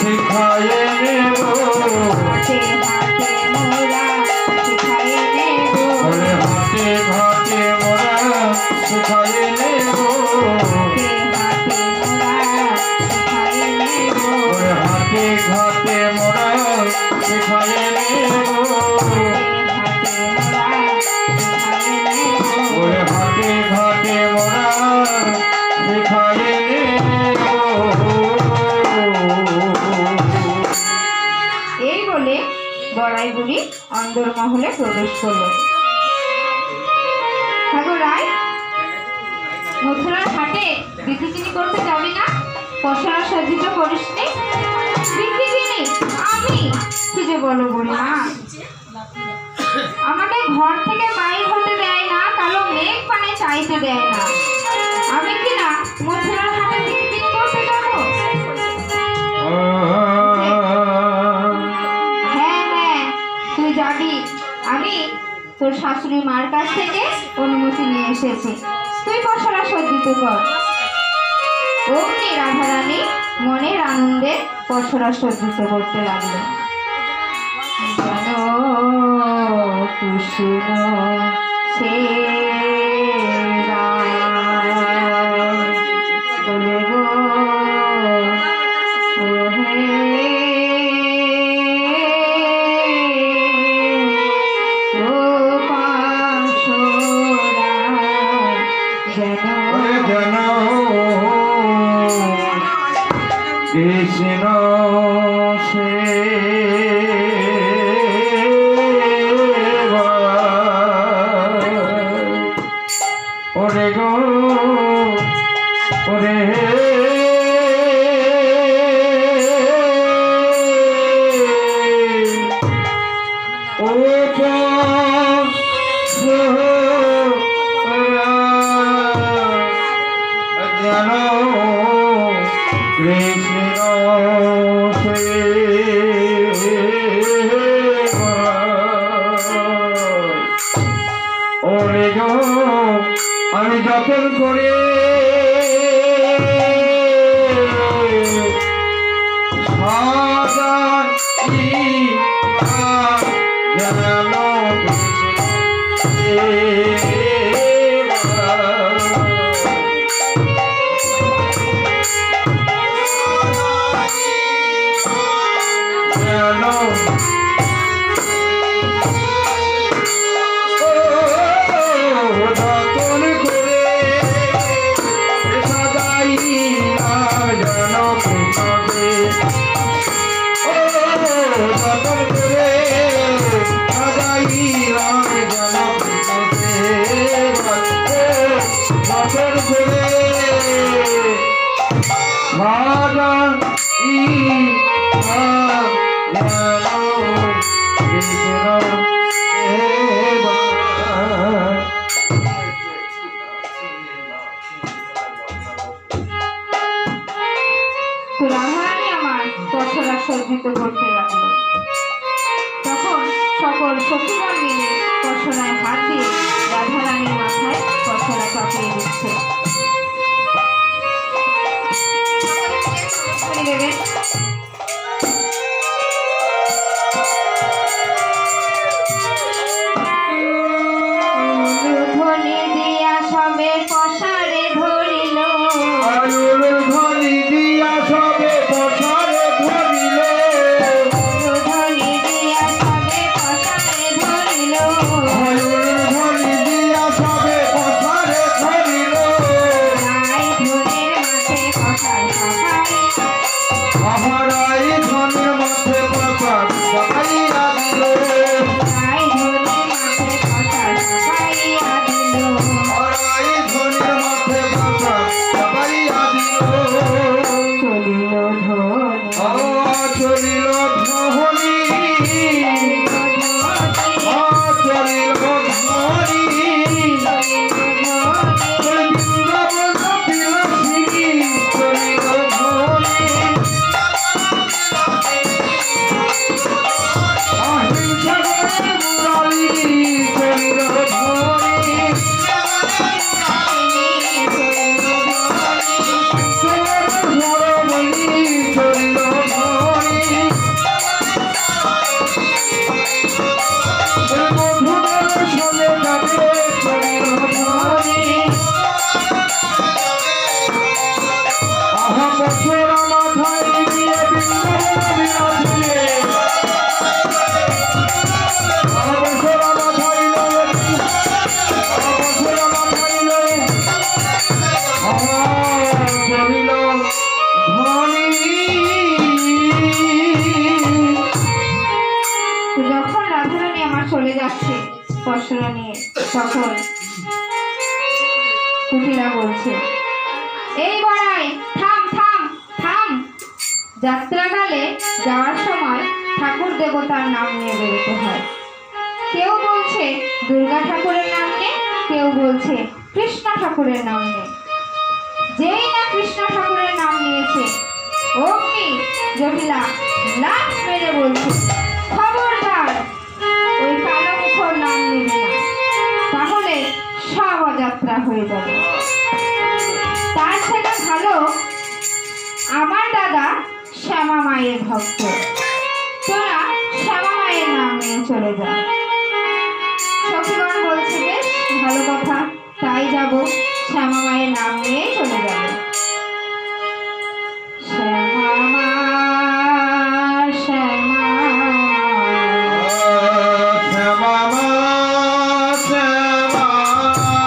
শিখায়ে নেব হাতে হাতে মোরা শিখায়ে নেব হাতে ঘাটে মোরা শিখায়ে নেব হাতে হাতে মোরা শিখায়ে নেব হাতে ঘাটে মোরা শিখায়ে নেব। এই বলে বড়াই বুড়ি অন্দরমহলে প্রবেশ করল। ঠাকুর রায়, মথুরার হাটে বিক্রি করতে যাবি না? পশরা সজ্জিত করিসনি? বিক্রি আমি কি যে বলো বুড়িমা, আমাকে ঘর থেকে বাইর হতে দেয় না, কালো মেঘ পানে চাইতে দেয় না। আমি কি না মথুরার হাটে বিক্রি করতে যাবো? হ্যাঁ হ্যাঁ তুই যাবি। আমি তোর শাশুড়ি মার কাছ থেকে অনুমতি নিয়ে এসেছি, তুই পশরা সজ্জিত কর। অমনি রাধারানী মনের আনন্দে পশরা সজ্জিত করতে লাগলেন। কুসুম সে কৃষ্ণ সে ওরে গো ওরে ও জানো কৃষ্ণ ওরে গো আমি যতন করে জানো রাধারানী আমার পশরা সজ্জিত করতে লাগলো। তখন সকল সখীগণ মিলে পশরায় হাত দিয়ে রাধারানীর মাথায় পশরা চাপিয়ে দিচ্ছে। ধ্বনি দিয়া সবে পশারে ধরিল, ধ্বনি দিয়া সবে পশারে ধরিল, ধ্বনি দিয়া সবে পশারে ধরিল, ধ্বনি দিয়া সবে পশারে ধরিল। রাই ধনের মাঠে পশার মহারাই ধনের মাঠে পশার পাকাইয়া দিল, রাই ধনের মাঠে পশার পাকাইয়া দিল, মহারাই ধনের মাঠে পশার পাকাইয়া দিল। চলিল ধ্বনি চলিল ধ্বনি, চলিল ধ্বনি, বৃন্দাবন বিলাসিনী চলিল ধ্বনি, বছর মাথায় দিয়ে বৃন্দাবন বিরাজিয়ে বছর মাথায় লয়ে বছর মাথায় লয়ে চলিল ধনী। যখন রাধারানী আমার চলে যাচ্ছে পশরা নিয়ে, তখন কুটিরা বলছে, এই বড়াই থাম থাম থাম। যাত্রাকালে যাওয়ার সময় ঠাকুর দেবতার নাম নিয়ে বেরোতে হয়। কেউ বলছে দুর্গা ঠাকুরের নাম নিয়ে, কেউ বলছে কৃষ্ণ ঠাকুরের নাম নিয়ে। যেই না কৃষ্ণ ঠাকুরের নাম নিয়েছে, অমনি জটিলা লাফ মেরে বলছে, খবরদার ওই কালো মুখর নাম নেবে না, তাহলে সব অযাত্রা হয়ে যাবে। তার থেকে ভালো আমার দাদা শ্যামা মায়ের ভক্ত, তোরা শ্যামা মায়ের নাম নিয়ে চলে যা। সখীগণ বলছে, বেশ ভালো কথা, তাই যাব, শ্যামা মায়ের নাম নিয়েই চলে যাবে। শ্যামা মা শ্যামা শ্যামা মা শ্যামা শ্যামা